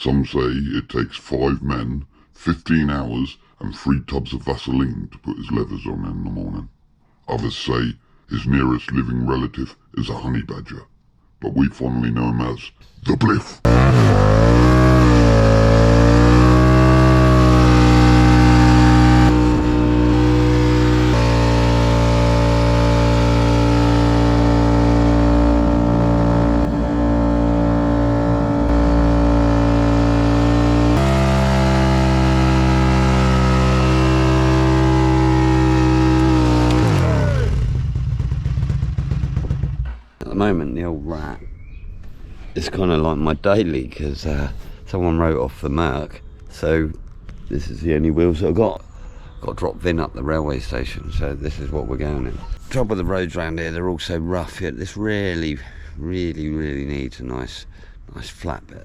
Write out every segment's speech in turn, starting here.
Some say it takes 5 men, 15 hours and 3 tubs of Vaseline to put his leathers on in the morning. Others say his nearest living relative is a honey badger, but we fondly know him as the Bliff. At the moment, the old rat is kind of like my daily, because someone wrote off the Merc, so this is the only wheels I've got. Got to drop Vin up the railway station, so this is what we're going in. Trouble with the roads around here, they're all so rough here. This really needs a nice flat bit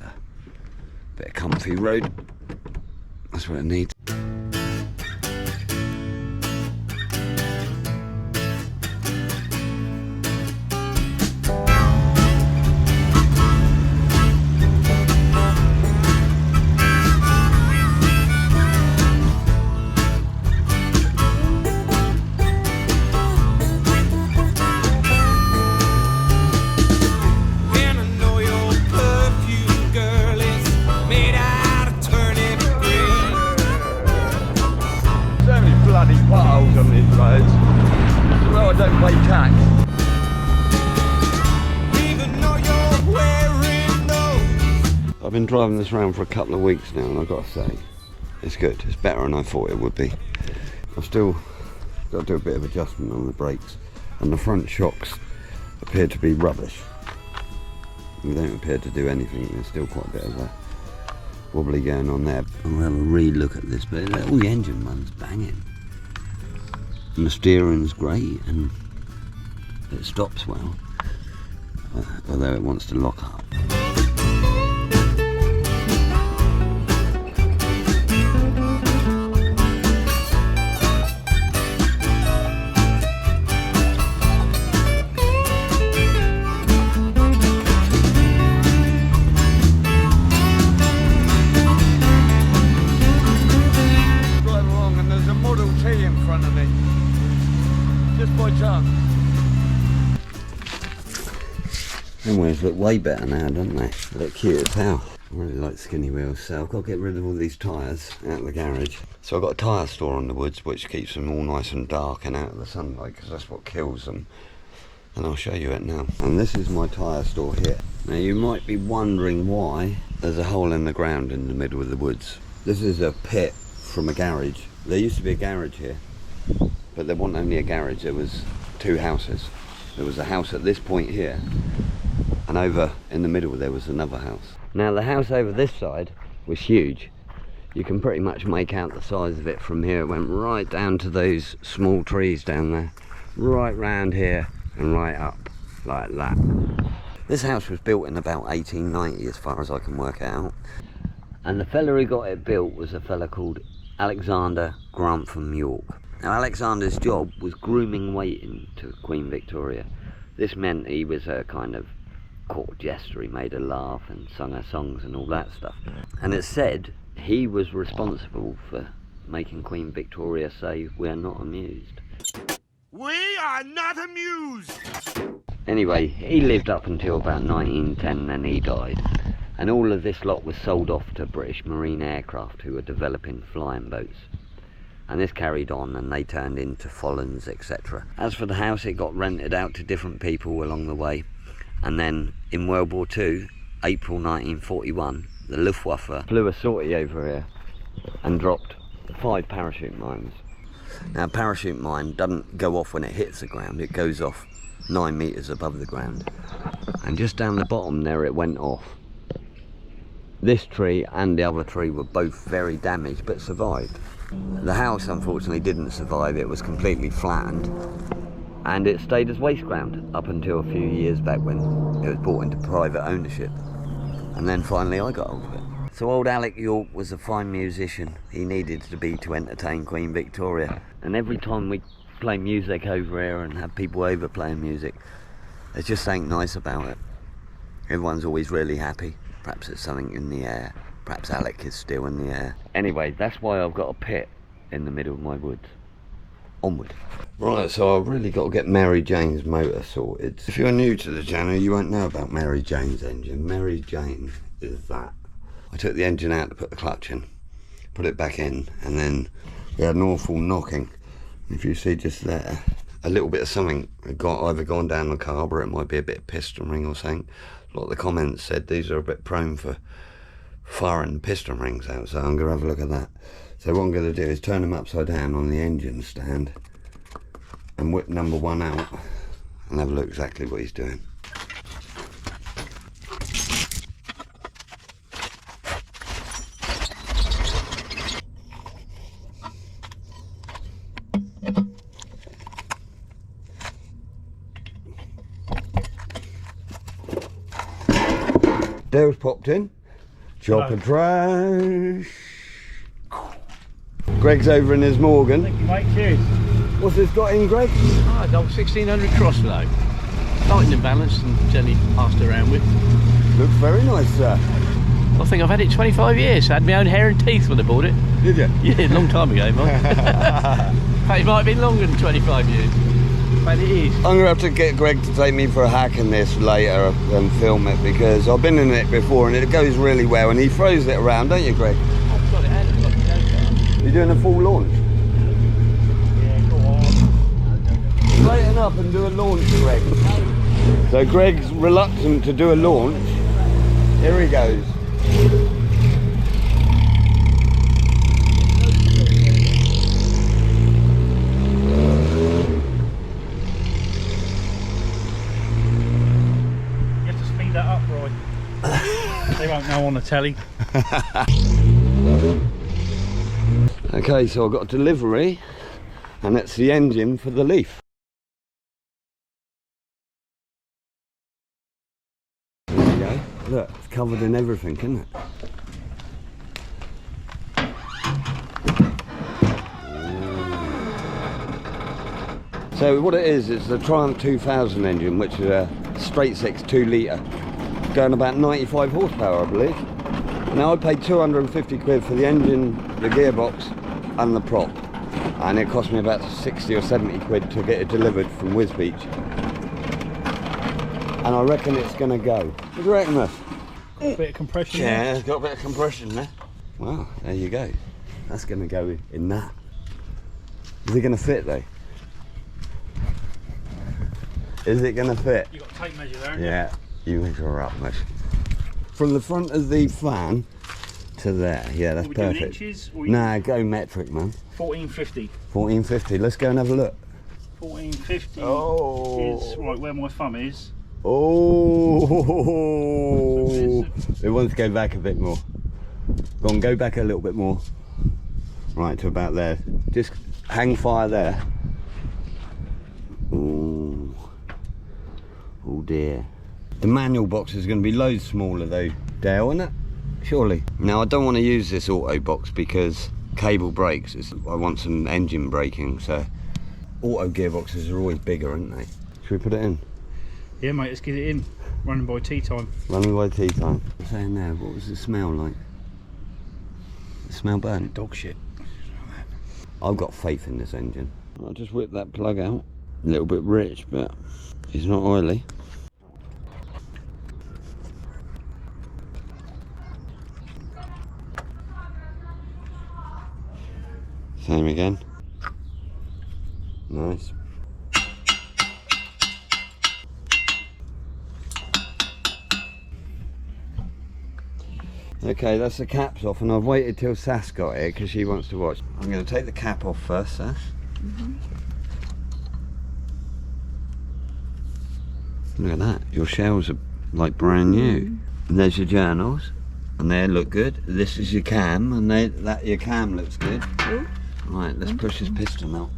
of comfy road. That's what it needs. Potholes on these roads. Well, I don't pay tax. I've been driving this around for a couple of weeks now, and I've got to say, it's good. It's better than I thought it would be. I've still got to do a bit of adjustment on the brakes, and the front shocks appear to be rubbish. They don't appear to do anything. There's still quite a bit of a wobbly going on there. I'll have a re-look at this, but all the engine runs banging. And the steering's great, and it stops well, although it wants to lock up. Drive along and there's a Model T in front of me. Just by chance. Them wheels look way better now, don't they? They look cute as hell. I really like skinny wheels, so I've got to get rid of all these tyres out of the garage. So I've got a tyre store on the woods which keeps them all nice and dark and out of the sunlight, because that's what kills them. And I'll show you it now. And this is my tyre store here. Now you might be wondering why there's a hole in the ground in the middle of the woods. This is a pit from a garage. There used to be a garage here, but there wasn't only a garage, there was 2 houses. There was a house at this point here, and over in the middle there was another house. Now the house over this side was huge. You can pretty much make out the size of it from here. It went right down to those small trees down there, right round here and right up like that. This house was built in about 1890 as far as I can work out, and the fella who got it built was a fella called Alexander Grantham York. Now Alexander's job was grooming waiting to Queen Victoria. This meant he was a kind of court jester. He made her laugh and sung her songs and all that stuff. And it's said he was responsible for making Queen Victoria say, "We're not amused." We are not amused! Anyway, he lived up until about 1910, and then he died. And all of this lot was sold off to British Marine Aircraft, who were developing flying boats. And this carried on, and they turned into Follens, etc. As for the house, it got rented out to different people along the way. And then in World War II, April 1941, the Luftwaffe flew a sortie over here and dropped 5 parachute mines. Now a parachute mine doesn't go off when it hits the ground, it goes off 9 metres above the ground. And just down the bottom there it went off. This tree and the other tree were both very damaged but survived. The house unfortunately didn't survive, it was completely flattened. And it stayed as waste ground up until a few years back when it was brought into private ownership. And then finally I got hold of it. So old Alec York was a fine musician. He needed to be to entertain Queen Victoria. And every time we play music over here and have people over playing music, there's just something nice about it. Everyone's always really happy. Perhaps it's something in the air. Perhaps Alec is still in the air. Anyway, that's why I've got a pit in the middle of my woods. Onward. Right, so I've really got to get Mary Jane's motor sorted. If you're new to the channel, you won't know about Mary Jane's engine. Mary Jane is that. I took the engine out to put the clutch in, put it back in, and then we had an awful knocking. If you see just there, a little bit of something had either gone down the carb, or it might be a bit of piston ring or something. A lot of the comments said these are a bit prone for firing piston rings out, so I'm going to have a look at that. So what I'm going to do is turn them upside down on the engine stand and whip number one out and have a look exactly what he's doing. Dale's popped in. Chopper trash. Greg's over in his Morgan. Thank you, mate. Cheers. What's this got in, Greg? Oh, it's old 1600 crosslow. Lightning balanced and gently passed around with. Looks very nice, sir. I think I've had it 25 years. I had my own hair and teeth when I bought it. Did you? Yeah, a long time ago, mate. It might have been longer than 25 years. But it is. I'm going to have to get Greg to take me for a hack in this later and film it, because I've been in it before and it goes really well, and he throws it around, don't you, Greg? I've got it out of the You're doing a full launch? Yeah, go on. Straighten up and do a launch, Greg. So Greg's reluctant to do a launch. Here he goes. You have to speed that up, Roy. They won't know on the telly. Okay, so I've got a delivery, and it's the engine for the Leaf. There you go. Look, it's covered in everything, isn't it? So what it is, it's the Triumph 2000 engine, which is a straight six 2 litre, going about 95 horsepower, I believe. Now I paid 250 quid for the engine, the gearbox and the prop, and it cost me about 60 or 70 quid to get it delivered from Wisbeach. And I reckon it's going to go. What do you reckon, Muff? A bit of compression. Yeah, it's got a bit of compression there. Well, there you go. That's going to go in that. Is it going to fit though? Is it going to fit? You got a tape measure there. Yeah, you measure her up, mate. From the front of the fan to there, yeah, that's perfect. Inches, or Nah, go metric, man. 1450. 1450. Let's go and have a look. 1450 Oh. is right where my thumb is. Oh, it wants to go back a bit more. Go on, go back a little bit more. Right to about there. Just hang fire there. Ooh. Oh dear. The manual box is going to be loads smaller though, Dale, isn't it? Surely. Now I don't want to use this auto box because cable brakes. I want some engine braking, so auto gearboxes are always bigger, aren't they? Should we put it in? Yeah, mate, let's get it in. Running by tea time. Running by tea time. I'm saying now, what was the smell like? The smell bad? Dog shit. I've got faith in this engine. I'll just whip that plug out. A little bit rich, but it's not oily. Same again. Nice. Okay, that's the caps off, and I've waited till Sass got here because she wants to watch. I'm going to take the cap off first, Sass. Look at that, your shells are like brand new. And there's your journals, and they look good. This is your cam, and your cam looks good. Right, let's push this piston out.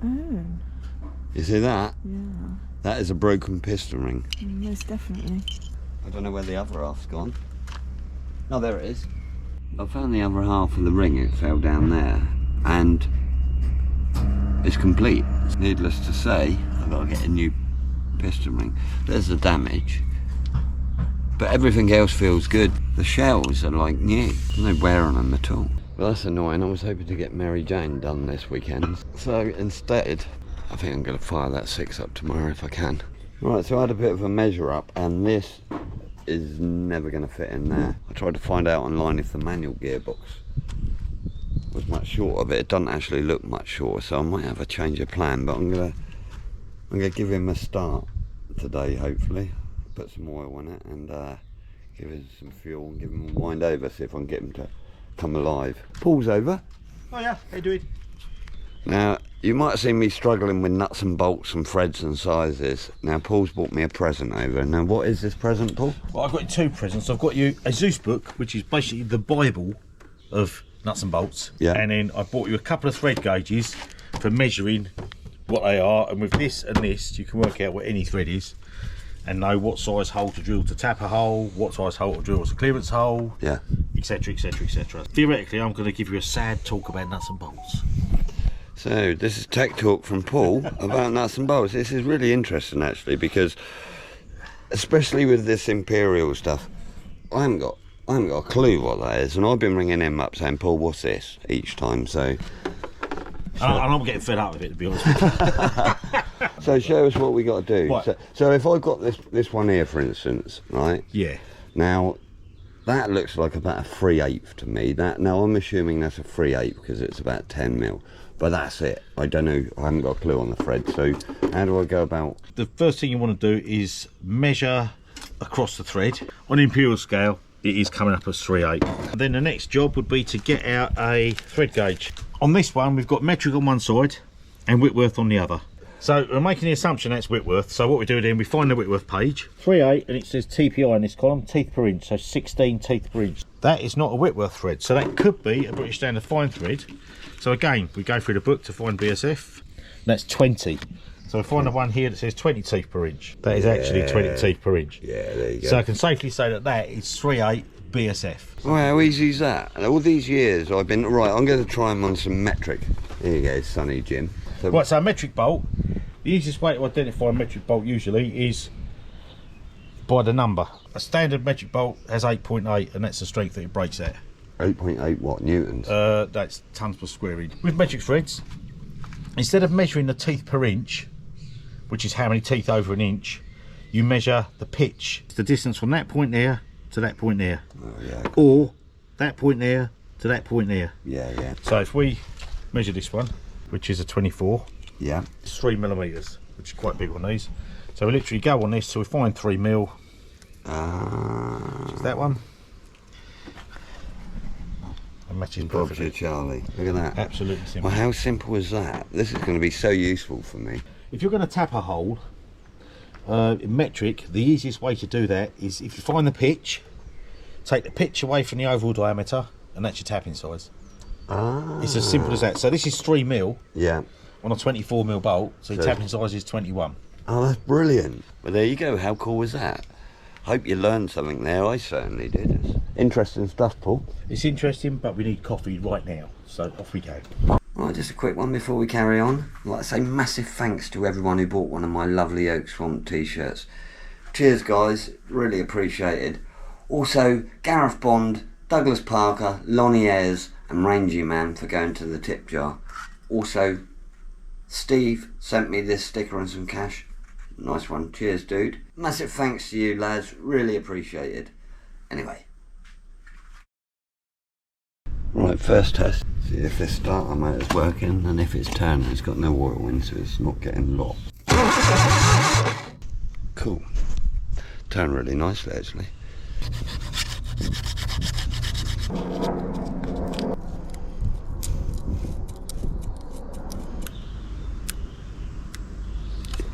Oh, You see that? yeah, That is a broken piston ring. most definitely. I don't know where the other half's gone. Oh, there it is. I found the other half of the ring, it fell down there, and it's complete. Needless to say, I've got to get a new piston ring. There's the damage, but everything else feels good. The shells are like new, there's no wear on them at all. Well, that's annoying. I was hoping to get Mary Jane done this weekend, so instead I think I'm going to fire that 6 up tomorrow if I can. Right, so I had a bit of a measure up, and this is never going to fit in there. I tried to find out online if the manual gearbox was much shorter, but it doesn't actually look much shorter, so I might have a change of plan, but I'm gonna give him a start today, hopefully. Put some oil in it and give him some fuel and give him a wind over, see if I can get him to come alive. Paul's over. Oh yeah, how you doing? Now, you might have seen me struggling with nuts and bolts and threads and sizes. Now, Paul's bought me a present over. Now, what is this present, Paul? Well, I've got you 2 presents. I've got you a Zeus book, which is basically the Bible of nuts and bolts. Yeah. And then I bought you a couple of thread gauges for measuring what they are. And with this and this, you can work out what any thread is and know what size hole to drill to tap a hole, what size hole to drill as a clearance hole, Yeah. etc, etc, etc. Theoretically, I'm going to give you a sad talk about nuts and bolts. So this is tech talk from Paul about nuts and bolts. This is really interesting actually, because especially with this Imperial stuff, I haven't got a clue what that is, and I've been ringing him up saying, Paul, what's this, each time. So And I'm getting fed up with it, to be honest with you. so show us what we got to do. Right. So if I've got this one here, for instance, right? Yeah. Now that looks like about a 3/8 to me. Now I'm assuming that's a 3/8 because it's about 10 mil. But that's it. I don't know. I haven't got a clue on the thread. So how do I go about? The first thing you want to do is measure across the thread. On the Imperial scale, it is coming up as 3/8. Then the next job would be to get out a thread gauge. On this one, we've got metric on one side and Whitworth on the other. So we're making the assumption that's Whitworth. So what we do then, we find the Whitworth page, 3/8, and it says TPI in this column, teeth per inch, so 16 teeth per inch. That is not a Whitworth thread, so that could be a British Standard fine thread. So again, we go through the book to find BSF. That's 20. So we find the one here that says 20 teeth per inch. That is actually 20 teeth per inch. Yeah, there you go. So I can safely say that that is 3/8 BSF. Oh, how easy is that? And all these years I've been, right, I'm going to try them on some metric. Here you go, Sonny Jim. So, Right, so a metric bolt, the easiest way to identify a metric bolt usually is by the number. A standard metric bolt has 8.8 and that's the strength that it breaks at. 8.8 what, newtons? That's tons per square inch. With metric threads, instead of measuring the teeth per inch, which is how many teeth over an inch, you measure the pitch. It's the distance from that point there to that point there. Oh, yeah. Or that point there to that point there. Yeah, yeah. So if we measure this one, which is a 24, Yeah. it's 3mm, which is quite big on these. So we literally go on this till we find 3 mil. Which is that one. And matches Bob's perfectly. your Charlie. Look at that. Absolutely simple. Well, how simple is that? This is going to be so useful for me. If you're going to tap a hole in metric, the easiest way to do that is if you find the pitch, take the pitch away from the overall diameter, and that's your tapping size. Ah. It's as simple as that. So this is 3 mil Yeah. on a 24 mil bolt, so your So- tapping size is 21. Oh, that's brilliant. Well, there you go. How cool was that? Hope you learned something there. I certainly did. It's interesting stuff, Paul. It's interesting, but we need coffee right now, so off we go. Right, just a quick one before we carry on. I'd like to say massive thanks to everyone who bought one of my lovely Oak Swamp t-shirts. Cheers, guys. Really appreciated. Also, Gareth Bond, Douglas Parker, Lonnie Ayres and Rangy Man for going to the tip jar. Also, Steve sent me this sticker and some cash. Nice one. Cheers, dude. Massive thanks to you, lads. Really appreciated. Anyway. Right, first test. See if this starter motor's working, and if it's turning, it's got no oil in, so it's not getting locked. Cool. Turned really nicely, actually.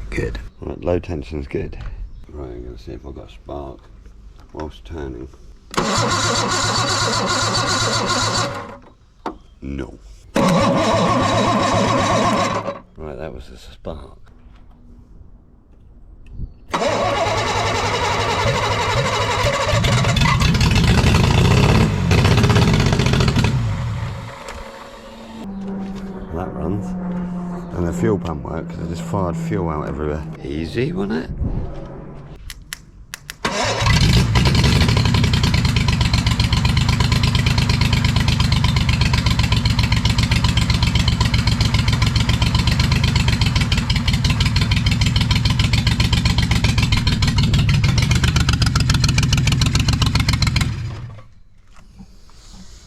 Good. Right, low tension's good. Right, I'm going to see if I've got a spark whilst turning. No. Right, that was a spark. fuel pump work because I just fired fuel out everywhere. Easy, wasn't it?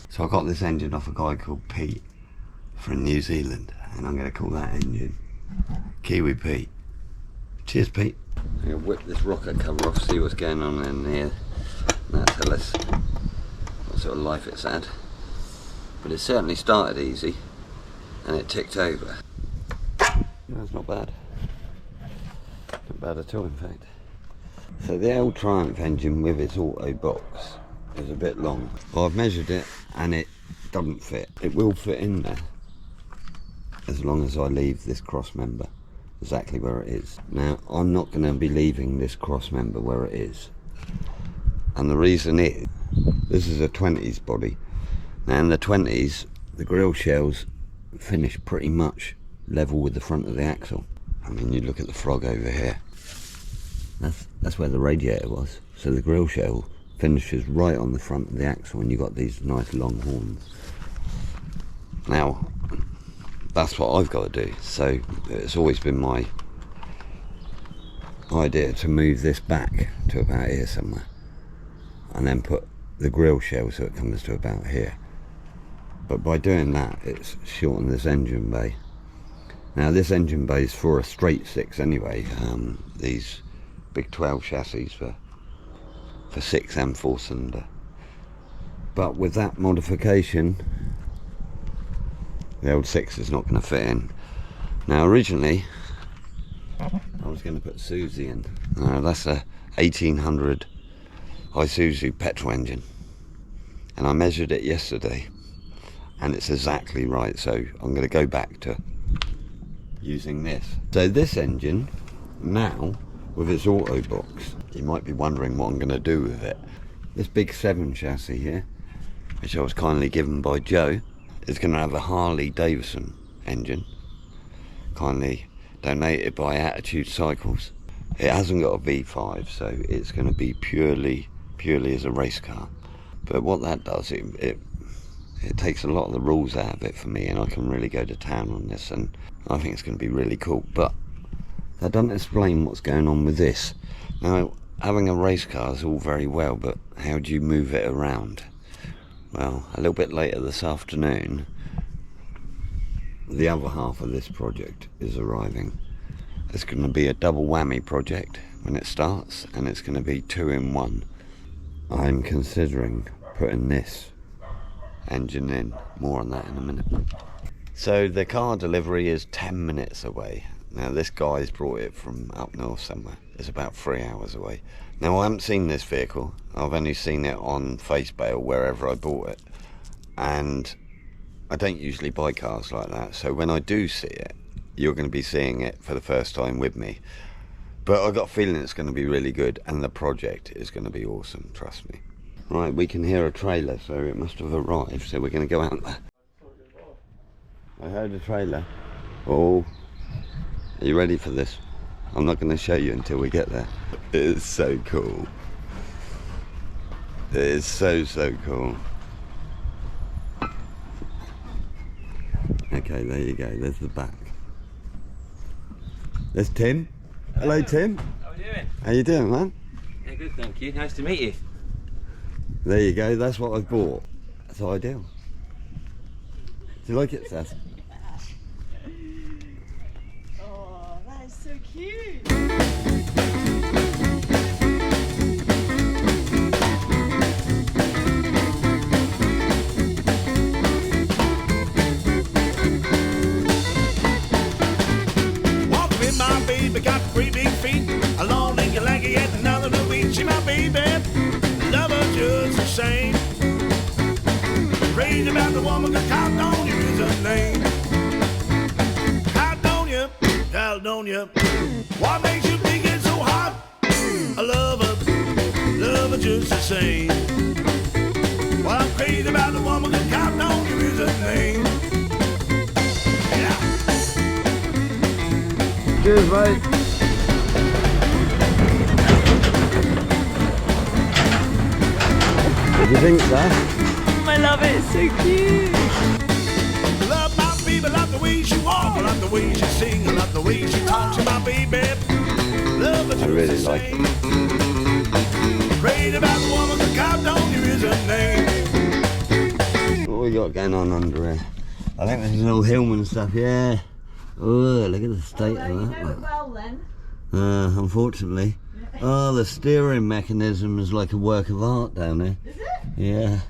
So I got this engine off a guy called Pete from New Zealand, and I'm going to call that engine Kiwi Pete. Cheers, Pete. I'm going to whip this rocket cover off, see what's going on in here. That'll tell us what sort of life it's had. But it certainly started easy, and it ticked over. That's not bad. Not bad at all, in fact. So the old Triumph engine with its auto box is a bit long. Well, I've measured it and it doesn't fit. It will fit in there as long as I leave this cross member exactly where it is. Now, I'm not going to be leaving this cross member where it is, and the reason is this is a 20s body. Now in the 20s the grill shells finish pretty much level with the front of the axle. I mean, you look at the frog over here, that's where the radiator was, so the grill shell finishes right on the front of the axle, and you've got these nice long horns. Now that's what I've got to do, so it's always been my idea to move this back to about here somewhere, and then put the grill shell so it comes to about here. But by doing that, it's shortened this engine bay. Now this engine bay is for a straight six anyway. These big 12 chassis for 6 and 4 cylinder. But with that modification, the old 6 is not going to fit in. Now originally I was going to put Susie in. That's a 1800 Isuzu petrol engine, and I measured it yesterday and it's exactly right, so I'm going to go back to using this. So this engine now with its auto box, you might be wondering what I'm going to do with it. This big 7 chassis here, which I was kindly given by Joe, is going to have a Harley Davidson engine, kindly donated by Attitude Cycles. It hasn't got a V5, so it's going to be purely as a race car. But what that does, it takes a lot of the rules out of it for me, and I can really go to town on this, and I think it's going to be really cool. But that doesn't explain what's going on with this. Now, having a race car is all very well, but how do you move it around? Well, a little bit later this afternoon, the other half of this project is arriving. It's going to be a double whammy project when it starts, and it's going to be 2 in 1. I'm considering putting this engine in. More on that in a minute. So the car delivery is 10 minutes away. Now this guy's brought it from up north somewhere. It's about 3 hours away. Now I haven't seen this vehicle. I've only seen it on Facebook or wherever I bought it, and I don't usually buy cars like that, so when I do see it, you're going to be seeing it for the first time with me. But I've got a feeling it's going to be really good, and the project is going to be awesome, trust me. Right, we can hear a trailer, so it must have arrived, so we're going to go out there. I heard a trailer. Oh, are you ready for this? I'm not going to show you until we get there. It is so cool. It is so cool. Okay, there you go, there's the back. There's Tim. Hello, Tim. How are you doing? How you doing, man? Yeah, good, thank you. Nice to meet you. There you go, that's what I've bought. That's ideal. Do you like it, Seth? Oh, that is so cute. Walk with my baby, got 3 big feet. A long leg, like yet another to week. She my baby, love her just the same. Crazy about the woman, cause Caledonia is her name. Caledonia, what makes you think it's so hot? I love her just the same. Well, I'm crazy about the woman, cause Caledonia is her name. Yeah. Cheers, mate. What do you think, sir? I love it, it's so cute. Love my baby, love the way she walks, love the way she sings, love the way she talks to my baby. Love her I really just the like same. Prayed about the woman, the countdown, here is her name. What we got going on under here? I think there's little Hillman stuff, yeah. Oh, look at the state Although of you that. know it well then. Unfortunately. Oh, the steering mechanism is like a work of art down there. Is it? Yeah.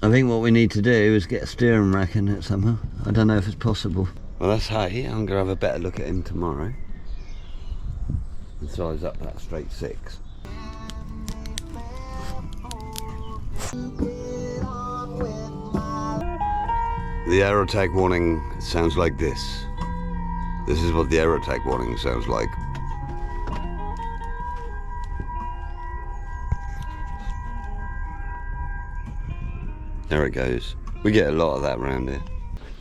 I think what we need to do is get a steering rack in it somehow. I don't know if it's possible. Well, that's Hay. I'm going to have a better look at him tomorrow. And size up that straight 6. The aero tag warning sounds like this. This is what the aero tag warning sounds like. There it goes. We get a lot of that around here.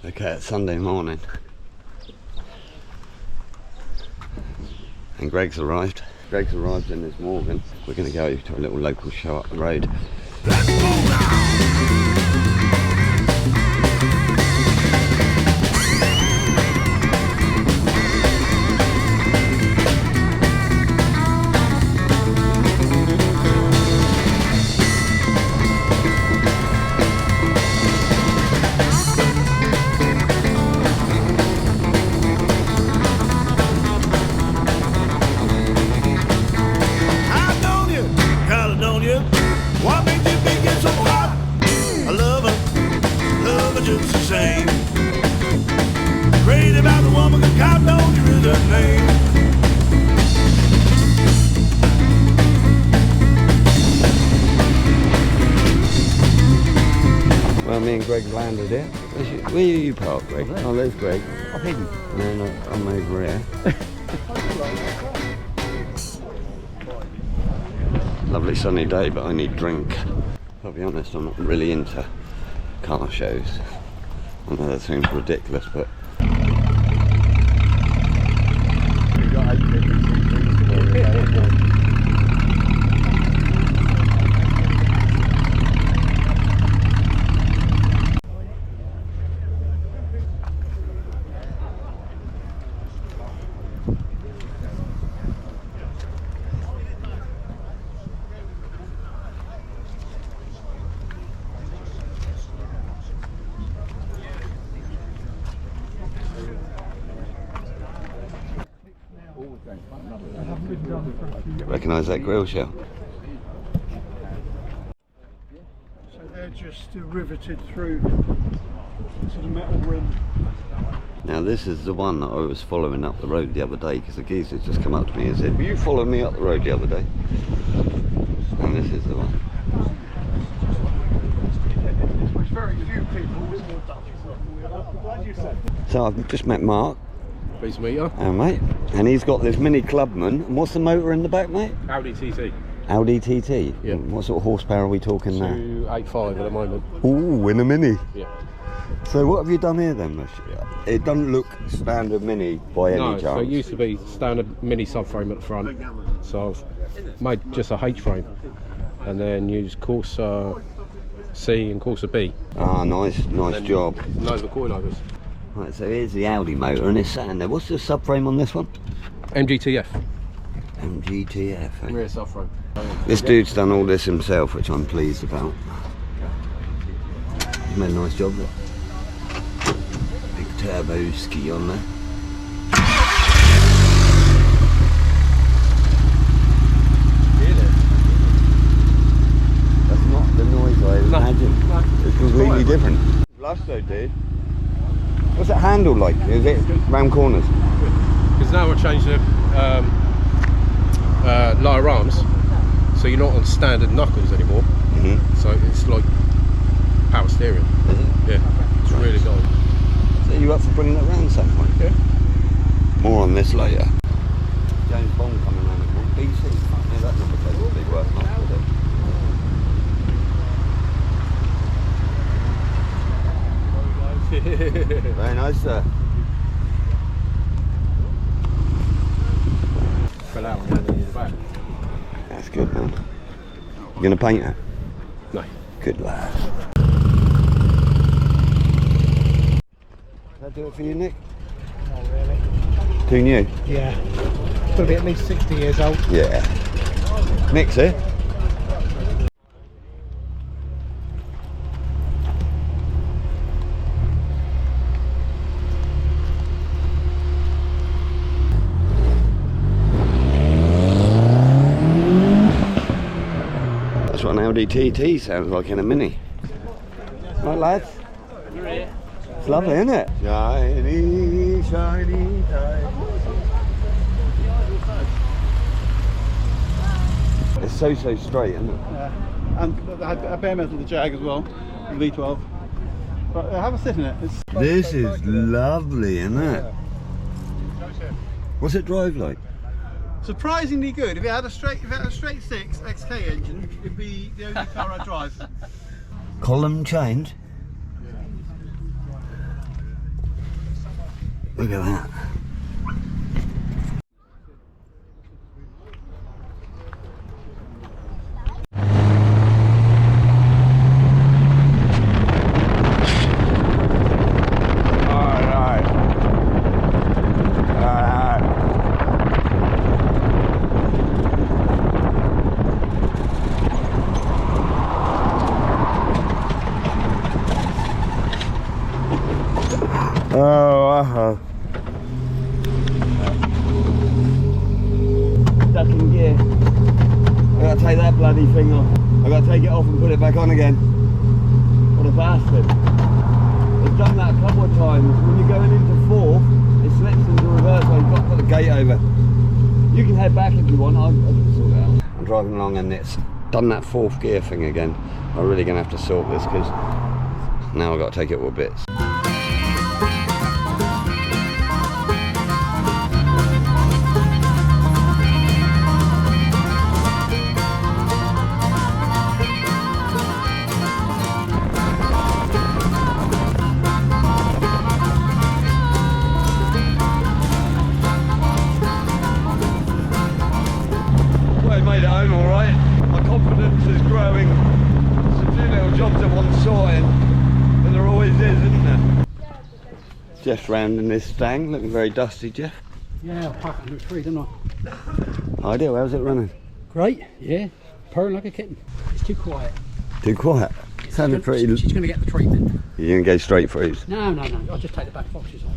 Okay, it's Sunday morning. And Greg's arrived. Greg's arrived in this morning. We're going to go to a little local show up the road. Let's move now. What makes you think it's so hot? I love her just the same. Crazy about the woman, the countdown, here is her name. Well, me and Greg landed here. Where are you parked, Greg? Oh, there's Greg. I'm hidden. No, I'm over here. Lovely sunny day, but I need drink. I'll be honest, I'm not really into car shows. I know that seems ridiculous, but... Recognise that grill shell? So they're just riveted through to the metal rim. Now this is the one that I was following up the road the other day, because the geezer just come up to me and said, "Will you follow me up the road the other day?" And this is the one. Which very few people would have done. I'm glad you said. So I've just met Mark. Please meet you. Mate. And he's got this Mini Clubman. And what's the motor in the back, mate? Audi TT. Audi TT? Yeah. And what sort of horsepower are we talking now? 285 at the moment. Ooh, in a Mini. Yeah. So what have you done here then? It doesn't look standard Mini by any chance. So it used to be standard Mini subframe at the front. So I've made just a H frame. And then used Corsa C and Corsa B. Ah, nice job. Nova coilovers. Right, so here's the Audi motor and it's sat in there. What's the subframe on this one? MGTF. MGTF. Eh? Rear subframe. This dude's done all this himself, which I'm pleased about. He's made a nice job of it. Big turbo ski on there. That's not the noise I imagined. It's completely different. Lush though, dude. What's it handle like? Is it round corners? Because now we've changed the lower arms, so you're not on standard knuckles anymore. So it's like power steering. Is it? Yeah, it's really good. So you up for bringing it round some point? Yeah. More on this later. James Bond coming around the corner. BC. Yeah, that number plate will be working off with it. Very nice, sir. Good man. You gonna paint it? No. Good lad. That do it for you, Nick? Not really. Too new? Yeah. Got to be at least 60 years old. Yeah. Nick's here. That's what an Audi TT sounds like in a Mini. Right, lads? It's lovely, isn't it? Shiny, shiny time. It's so straight, isn't it? Yeah. And I had a bare metal the Jag as well, the V12. But have a sit in it. This is lovely, isn't it? What's it drive like? Surprisingly good. If it had a straight 6 XK engine, it'd be the only car I drive. Column change. Look at that. Ducking gear. I gotta take that bloody thing off. I gotta take it off and put it back on again. What a bastard. I've done that a couple of times. When you're going into fourth, it slips into reverse, so you've got to put the gate over. You can head back if you want, I'll just sort it out. I'm driving along and it's done that fourth gear thing again. I'm really gonna have to sort this because now I've got to take it all bits. Made it home all right. My confidence is growing. There's a few little jobs that want sorting, but there always is, isn't there? Jeff's round in this stang, looking very dusty, Jeff. Yeah, I parked under a tree, didn't I? Ideal, how's it running? Great, yeah. Purring like a kitten. It's too quiet. Too quiet? Sounded pretty... She's going to get the treatment. You're going to go straight through? No, I'll just take the back boxes off.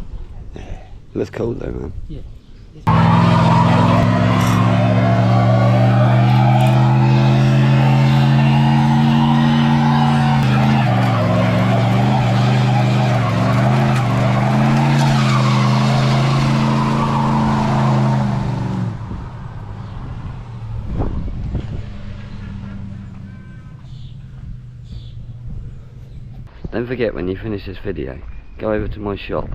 Yeah. Looks cool though, man. Yeah. Don't forget, when you finish this video, go over to my shop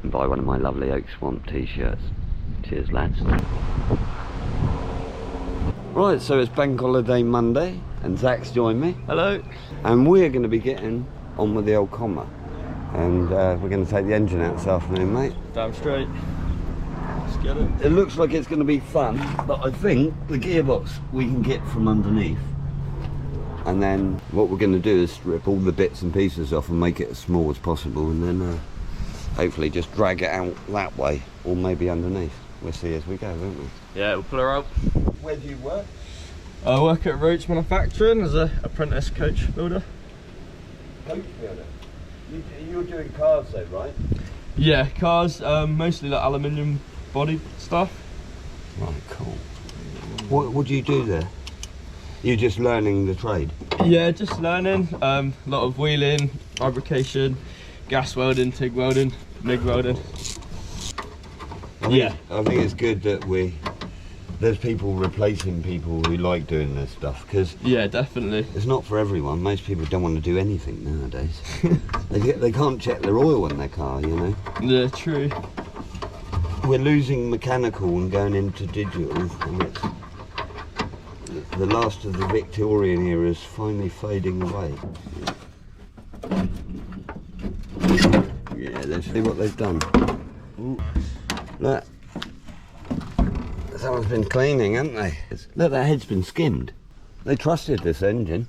and buy one of my lovely Oak Swamp t-shirts. Cheers, lads. Right, so it's Bank Holiday Monday and Zach's joined me. Hello. And we're going to be getting on with the old comma. And we're going to take the engine out this afternoon, mate. Damn straight. Let's get it. It looks like it's going to be fun, but I think the gearbox we can get from underneath. And then what we're going to do is strip all the bits and pieces off and make it as small as possible, and then hopefully just drag it out that way, or maybe underneath. We'll see as we go, won't we? Yeah, we'll pull her out. Where do you work? I work at Roach Manufacturing as an apprentice coach builder. Coach builder? You're doing cars though, right? Yeah, cars, mostly like aluminium body stuff. Right, cool. What do you do there? You're just learning the trade? Yeah, just learning. A lot of wheeling, fabrication, gas welding, TIG welding, MIG welding. I think it's good that there's people replacing people who like doing this stuff, because yeah, definitely, it's not for everyone. Most people don't want to do anything nowadays. they can't check their oil in their car, you know. Yeah, true. We're losing mechanical and going into digital, and it's the last of the Victorian era is finally fading away. Yeah, let's see what they've done. Ooh. Look, Someone's been cleaning, haven't they? Look, that head's been skimmed. They trusted this engine,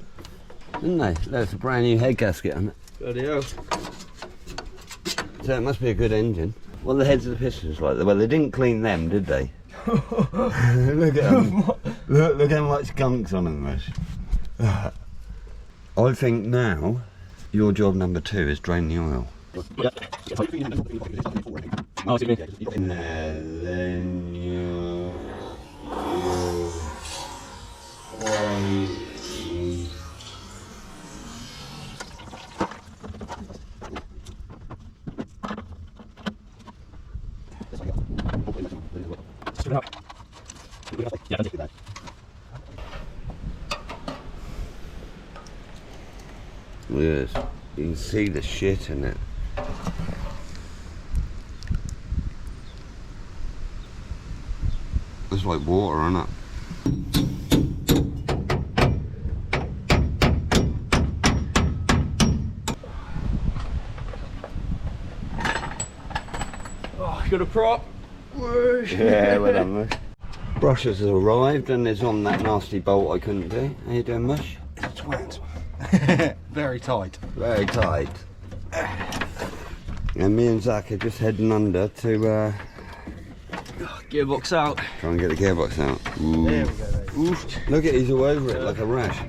didn't they? There's a brand new head gasket on it. Bloody hell. So it must be a good engine. What are the heads of the pistons like? Well, they didn't clean them, did they? Look at them. Look how much gunk's on them, Rush. I think now your job number 2 is drain the oil. And then you yes, you can see the shit in it. It's like water, isn't it? Oh, you got a prop? Yeah, well done, Mush. Brushers has arrived and is on that nasty bolt I couldn't do. How you doing, Mush? It's a twat. Very tight. Very tight. And me and Zach are just heading under to Gearbox out. try and get the gearbox out. Ooh. There we go, mate. Oof. Look at he's all over it like a rash.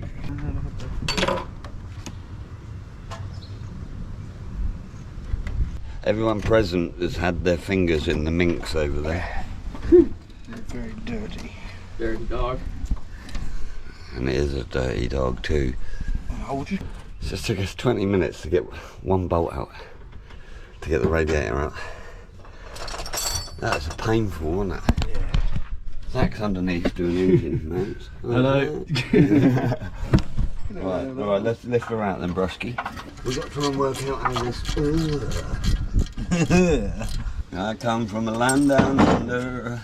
Everyone present has had their fingers in the minks over there. They're very dirty. Dirty dog. And it is a dirty dog too. Hold you. It just took us 20 minutes to get one bolt out, to get the radiator out. That's painful, wasn't it? Yeah. Zach's underneath doing engine mounts. Hello. Right, let's lift her out then, Brusky. We've got to try and work out how this... I come from a land down under.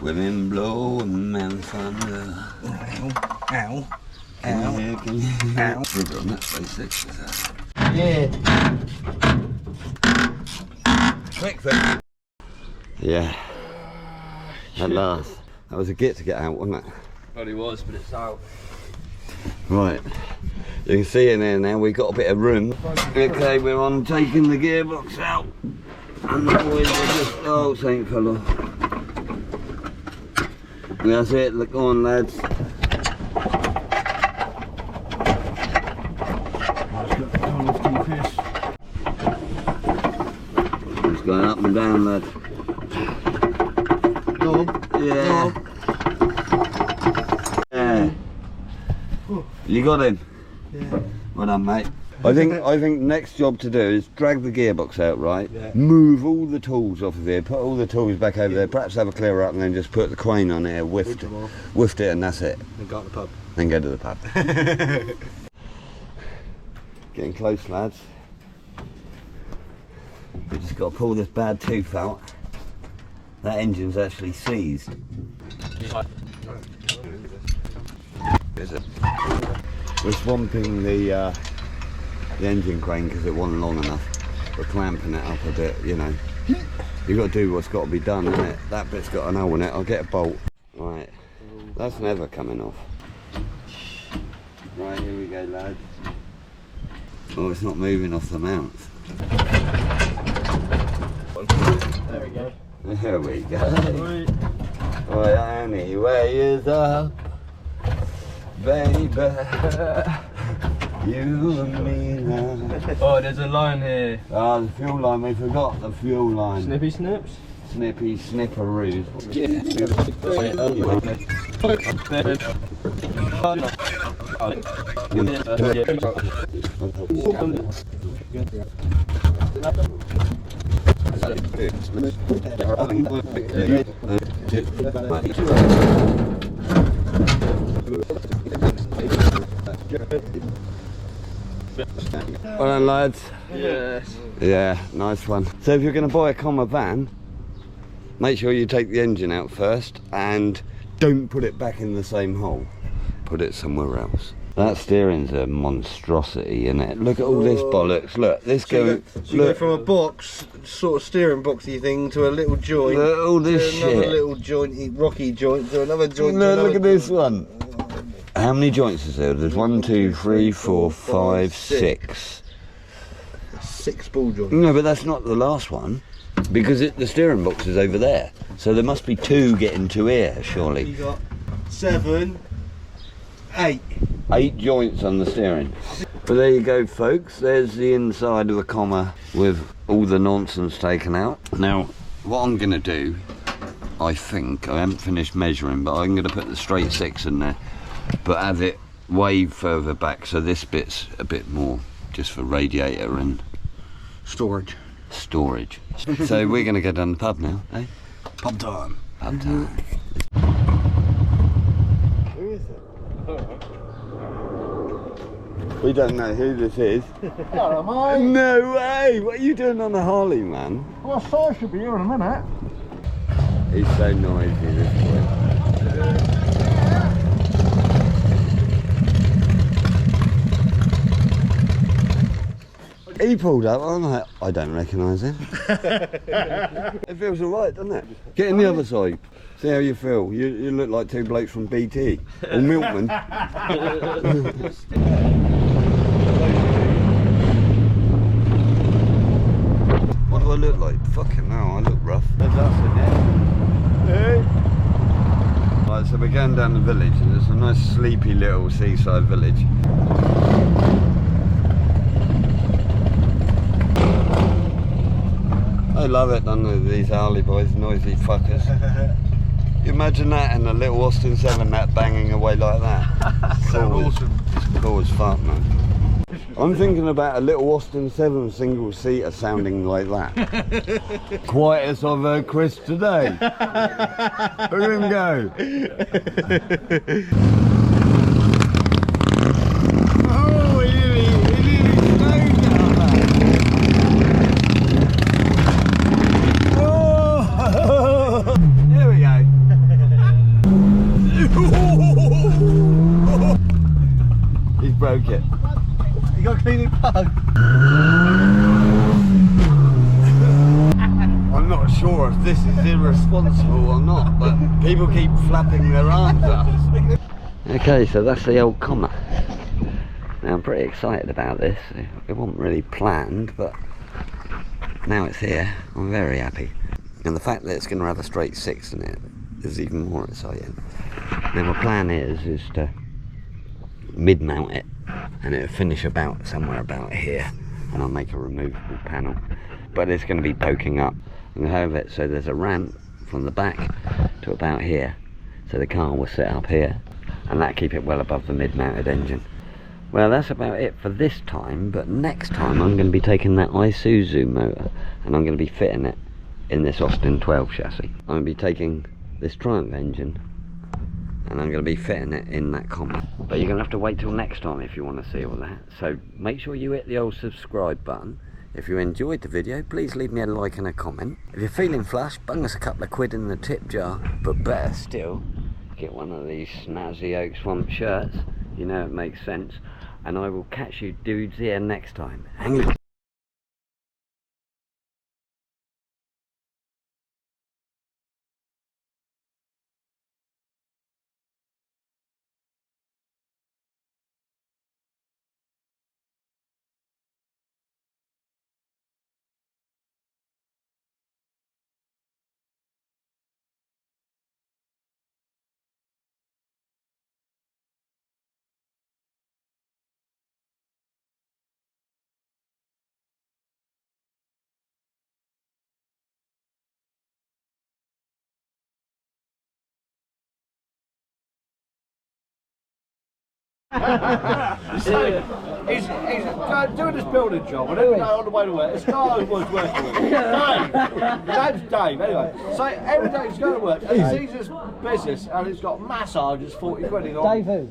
Women blow and men thunder. Ow. Ow. Ow. Ow. Ow. We've done that basic. Yeah. Quick thing. Yeah. At last. That was a git to get out, wasn't it? Probably was, but it's out. Right. You can see in there now we've got a bit of room. Okay, we're on taking the gearbox out. And the boys are just... Oh, Saint fellow. That's it, look on, lads. It's going up and down, lad. Yeah. Yeah. You got him? Yeah. Well done, mate. I think next job to do is drag the gearbox out, right? Yeah. Move all the tools off of here, put all the tools back over there, perhaps have a clear up and then just put the crane on here, whiffed it and that's it. And go to the pub. Then go to the pub. Getting close, lads. We just got to pull this bad tooth out. That engine's actually seized. Is it? We're swamping the engine crane because it wasn't long enough. We're clamping it up a bit, you know. You've got to do what's got to be done, isn't it? That bit's got an hole in it. I'll get a bolt. Right, that's never coming off. Right, here we go, lads. Oh, it's not moving off the mount. There we go. There we go. Right, anyway is up, baby. You and me now. Oh, there's a line here. Ah, the fuel line, we forgot the fuel line. Snippy snips? Snippy snipperoos. Well done, lads. Yes. Yeah, nice one. So if you're going to buy a comma van, make sure you take the engine out first and don't put it back in the same hole. Put it somewhere else. That steering's a monstrosity, isn't it? Look at all this bollocks. Look, this So you go from a box, sort of steering boxy thing, to a little joint. Look, all this to another shit. little jointy, rocky joint, to another joint. No, look at this one. How many joints is there? There's 1, 2, 3, 4, 5, 6. 6 ball joints. No, but that's not the last one, because the steering box is over there. So there must be 2 getting to here, surely. You got 7, 8. 8 joints on the steering. But there you go, folks. There's the inside of the comma with all the nonsense taken out. Now, what I'm going to do, I think, I haven't finished measuring, but I'm going to put the straight 6 in there, but have it way further back, so this bit's a bit more just for radiator and storage. So we're going to go down the pub now, eh? Pub time. Pub time. Who is it? We don't know who this is. Hello, mate. No way! What are you doing on the Harley, man? Well, I should be here in a minute. He's so noisy, this boy. He pulled up, I'm like, I don't recognise him. It feels alright, doesn't it? Get in the other side, see how you feel. You look like 2 blokes from BT, or Milkman. What do I look like? Fucking hell, I look rough. There's us in there. Right, so we're going down the village, and it's a nice sleepy little seaside village. I love it, don't they, these Harley boys, noisy fuckers. You imagine that in a little Austin 7, that banging away like that. So awesome. It's cool as fuck, man. I'm thinking about a little Austin 7 single seater sounding like that. Quietest I've heard Chris today. Look at him go. Oh, he nearly snowed down there. Oh, there we go. He's broke it. You got a cleaning plug? I'm not sure if this is irresponsible or not, but people keep flapping their arms up. Okay, so that's the old comma. Now I'm pretty excited about this. It wasn't really planned, but now it's here. I'm very happy. And the fact that it's going to have a straight 6 in it is even more exciting. Now my plan is to mid-mount it, and it'll finish about somewhere about here, and I'll make a removable panel, but it's going to be poking up and have it so there's a ramp from the back to about here, so the car will sit up here, and that keep it well above the mid-mounted engine. Well, that's about it for this time, but next time I'm going to be taking that Isuzu motor and I'm going to be fitting it in this Austin 12 chassis. I'm going to be taking this Triumph engine and I'm going to be fitting it in that comma. But you're going to have to wait till next time if you want to see all that. So make sure you hit the old subscribe button. If you enjoyed the video, please leave me a like and a comment. If you're feeling flush, bung us a couple of quid in the tip jar. But better still, get one of these snazzy Oak Swamp shirts. You know it makes sense. And I will catch you dudes here next time. Hang on. He's doing this building job, and every day on the way to work, it's not who was working with. Dave! His name's Dave, anyway. So every day he's going to work, and he sees this business, and it's got massage, it's 40 quid. Dave who?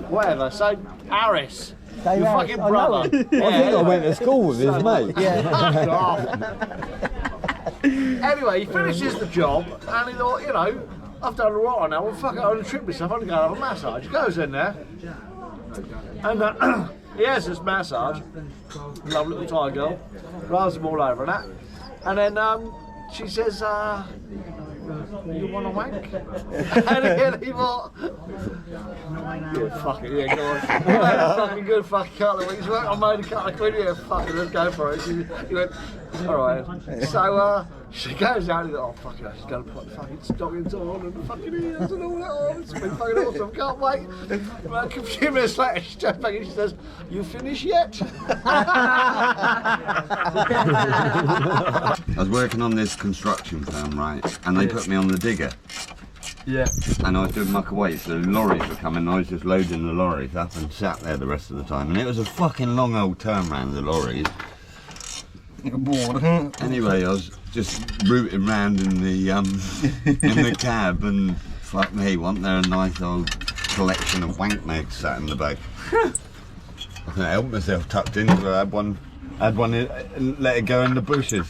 Whatever, so Harris. Dave your Harris. Fucking brother. I think I went to school with his mate. Anyway, he finishes the job, and he thought, you know, I've done all right now. Well, fuck it, I'm going to trip myself. I'm going to go have a massage. He goes in there, and he has this massage. Lovely little Thai girl, rubs him all over and that. And then she says, you want a wank? And again he thought, yeah, fuck it, yeah, go on. I made a fucking good fucking couple of weeks work. I made a couple of quid, yeah, fuck it, let's go for it. He went, alright. So she goes out and goes, oh fuck it, she's going to put the fucking stockings on and the fucking ears and all that on. It's been fucking awesome, can't wait. About a few minutes later, she turns back and she says, you finished yet? I was working on this construction firm, right, and they put me on the digger. Yeah. And I was doing muck away, so the lorries were coming, and I was just loading the lorries up and sat there the rest of the time. And it was a fucking long old turn round the lorries. Anyway, I was just rooting round in the cab, and fuck me, wasn't there a nice old collection of wank mags sat in the back? I couldn't help myself, tucked into it. I had one and let it go in the bushes.